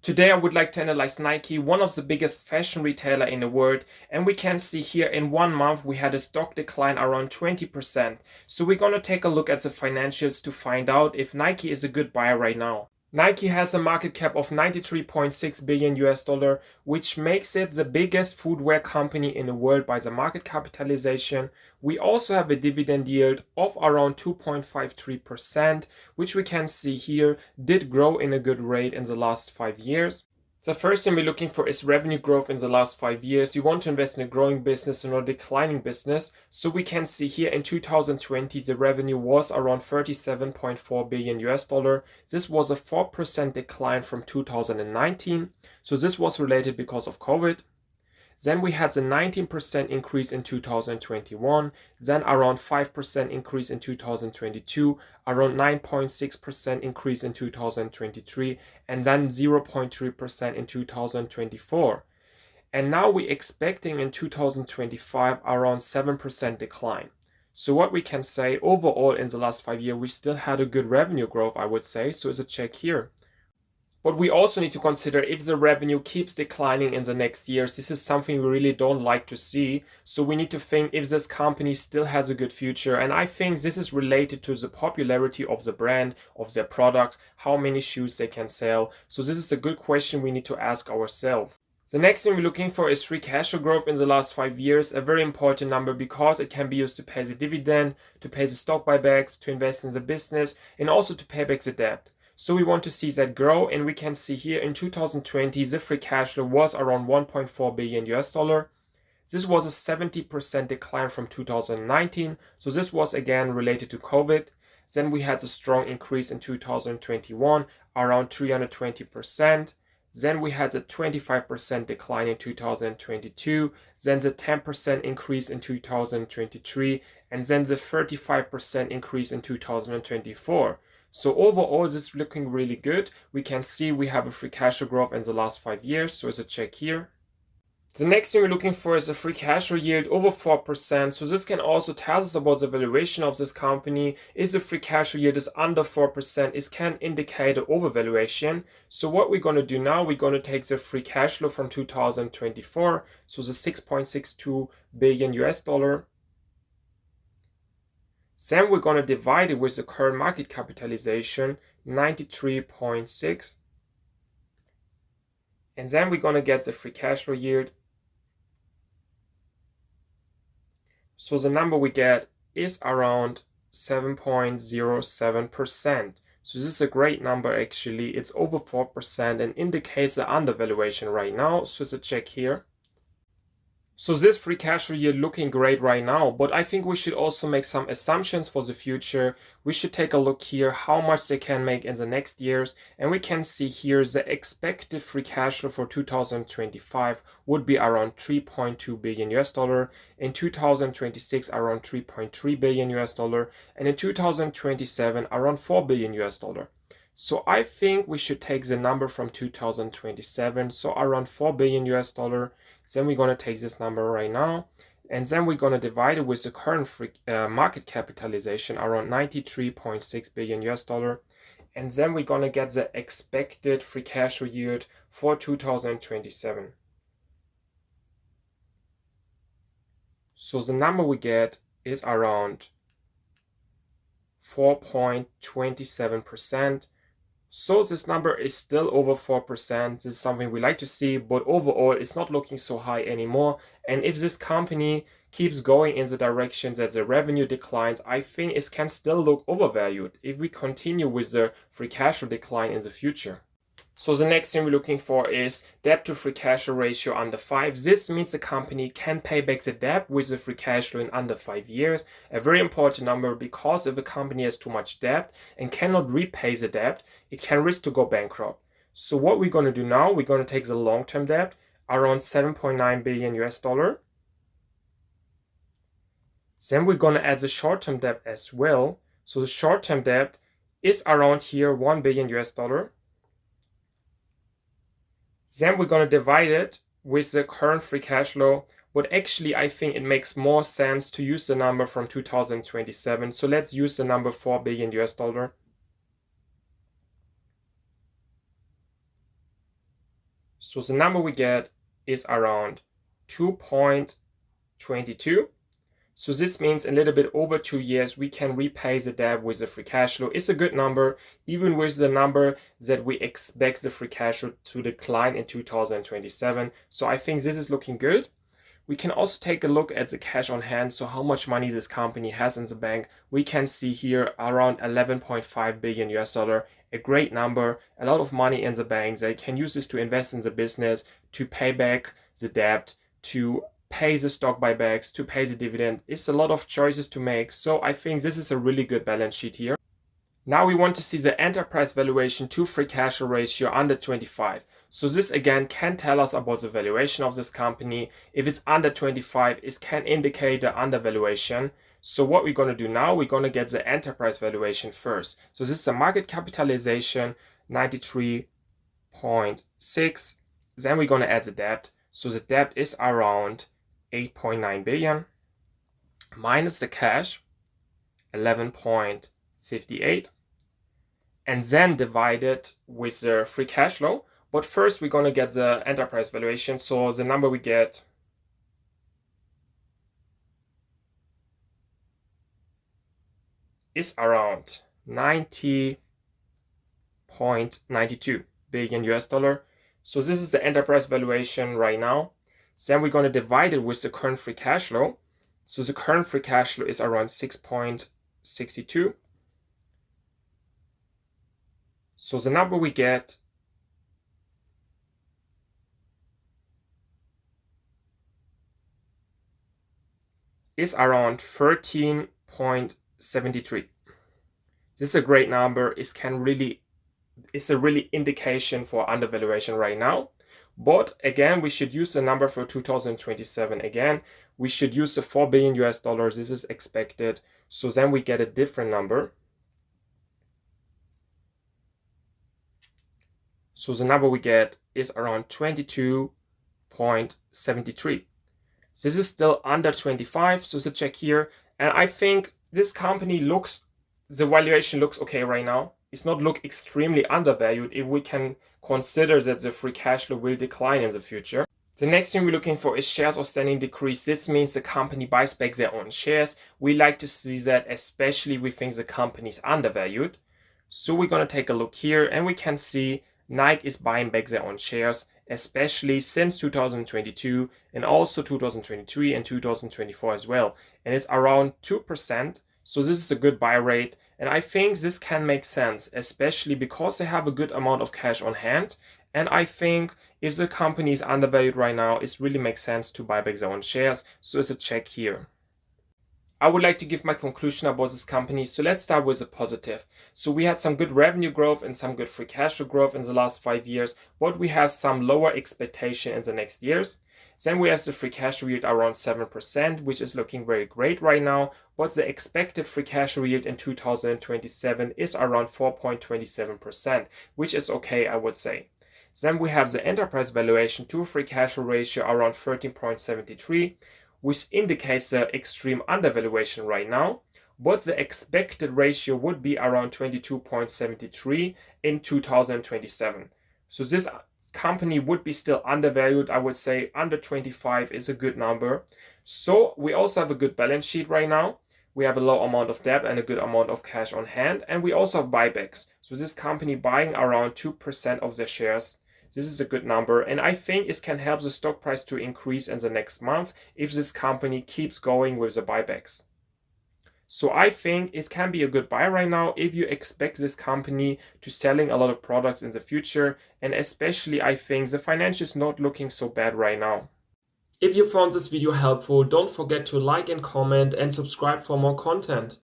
Today I would like to analyze Nike, one of the biggest fashion retailer in the world, and we can see here in 1 month we had a stock decline around 20%. So we're gonna take a look at the financials to find out if Nike is a good buy right now. Nike has a market cap of 93.6 billion US dollar, which makes it the biggest footwear company in the world by the market capitalization. We also have a dividend yield of around 2.53%, which we can see here did grow in a good rate in the last 5 years. The first thing we're looking for is revenue growth in the last 5 years. We want to invest in a growing business and not a declining business. So we can see here in 2020, the revenue was around 37.4 billion US dollar. This was a 4% decline from 2019. So this was related because of COVID. Then we had the 19% increase in 2021, then around 5% increase in 2022, around 9.6% increase in 2023, and then 0.3% in 2024. And now we're expecting in 2025 around 7% decline. So what we can say overall in the last 5 years, we still had a good revenue growth, I would say. So it's a check here. But we also need to consider if the revenue keeps declining in the next years. This is something we really don't like to see. So we need to think if this company still has a good future. And I think this is related to the popularity of the brand, of their products, how many shoes they can sell. So this is a good question we need to ask ourselves. The next thing we're looking for is free cash flow growth in the last 5 years, a very important number because it can be used to pay the dividend, to pay the stock buybacks, to invest in the business, and also to pay back the debt. So we want to see that grow, and we can see here in 2020 the free cash flow was around 1.4 billion US dollar. This was a 70% decline from 2019, so this was again related to COVID. Then we had a strong increase in 2021, around 320%. Then we had a 25% decline in 2022, then the 10% increase in 2023, and then the 35% increase in 2024. So overall, this is looking really good. We can see we have a free cash flow growth in the last 5 years, so it's a check here. The next thing we're looking for is a free cash flow yield over 4%. So this can also tell us about the valuation of this company. If the free cash flow yield is under 4%, it can indicate an overvaluation. So what we're going to do now, we're going to take the free cash flow from 2024, so the 6.62 billion US dollar. Then we're going to divide it with the current market capitalization, 93.6. And then we're going to get the free cash flow yield. So the number we get is around 7.07%. So this is a great number actually. It's over 4% and indicates the undervaluation right now. So it's a check here. So this free cash flow yield looking great right now, but I think we should also make some assumptions for the future. We should take a look here how much they can make in the next years, and we can see here the expected free cash flow for 2025 would be around 3.2 billion US dollar, in 2026 around 3.3 billion US dollar, and in 2027 around 4 billion US dollar. So I think we should take the number from 2027, so around 4 billion US dollar. Then we're going to take this number right now, and then we're going to divide it with the current market capitalization, around 93.6 billion US dollar. And then we're going to get the expected free cash flow yield for 2027. So the number we get is around 4.27%. So this number is still over 4%. This is something we like to see, but overall it's not looking so high anymore. And if this company keeps going in the direction that the revenue declines, I think it can still look overvalued if we continue with the free cash flow decline in the future. So the next thing we're looking for is debt to free cash flow ratio under 5. This means the company can pay back the debt with the free cash flow in under 5 years. A very important number, because if a company has too much debt and cannot repay the debt, it can risk to go bankrupt. So what we're going to do now, we're going to take the long-term debt, around 7.9 billion US dollar. Then we're going to add the short-term debt as well. So the short-term debt is around here 1 billion US dollar. Then we're going to divide it with the current free cash flow, but actually I think it makes more sense to use the number from 2027. So let's use the number 4 billion US dollar. So the number we get is around 2.22. So this means a little bit over 2 years we can repay the debt with the free cash flow. It's a good number, even with the number that we expect the free cash flow to decline in 2027. So I think this is looking good. We can also take a look at the cash on hand, so how much money this company has in the bank. We can see here around 11.5 billion US dollar, a great number, a lot of money in the bank. They can use this to invest in the business, to pay back the debt, to pay the stock buybacks, to pay the dividend. It's a lot of choices to make. So I think this is a really good balance sheet here. Now we want to see the enterprise valuation to free cash flow ratio under 25. So this again can tell us about the valuation of this company. If it's under 25, it can indicate the undervaluation. So what we're going to do now, we're going to get the enterprise valuation first. So this is a market capitalization, 93.6. Then we're going to add the debt. So the debt is around 8.9 billion minus the cash, 11.58, and then divided with the free cash flow. But first we're going to get the enterprise valuation. So the number we get is around 90.92 billion US dollar. So this is the enterprise valuation right now. Then we're going to divide it with the current free cash flow. So the current free cash flow is around 6.62. So the number we get is around 13.73. This is a great number. It's a really indication for undervaluation right now. But again, we should use the number for 2027. Again, we should use the 4 billion US dollars. This is expected. So then we get a different number. So the number we get is around 22.73. This is still under 25. So let's check here. And I think this company the valuation looks okay right now. It's not look extremely undervalued if we can consider that the free cash flow will decline in the future. The next thing we're looking for is shares outstanding decrease. This means the company buys back their own shares. We like to see that, especially we think the company is undervalued. So we're going to take a look here and we can see Nike is buying back their own shares, especially since 2022 and also 2023 and 2024 as well. And it's around 2%. So this is a good buy rate. And I think this can make sense, especially because they have a good amount of cash on hand. And I think if the company is undervalued right now, it really makes sense to buy back their own shares. So it's a check here. I would like to give my conclusion about this company. So let's start with the positive. So we had some good revenue growth and some good free cash flow growth in the last 5 years, but we have some lower expectation in the next years. Then we have the free cash flow yield around 7%, which is looking very great right now. But the expected free cash flow yield in 2027 is around 4.27%, which is okay, I would say. Then we have the enterprise valuation to free cash flow ratio around 13.73, which indicates the extreme undervaluation right now. But the expected ratio would be around 22.73 in 2027. So this company would be still undervalued. I would say under 25 is a good number. So we also have a good balance sheet right now. We have a low amount of debt and a good amount of cash on hand. And we also have buybacks. So this company buying around 2% of their shares. This is a good number. And I think it can help the stock price to increase in the next month if this company keeps going with the buybacks. So I think it can be a good buy right now if you expect this company to selling a lot of products in the future. And especially I think the financials not looking so bad right now. If you found this video helpful, don't forget to like and comment and subscribe for more content.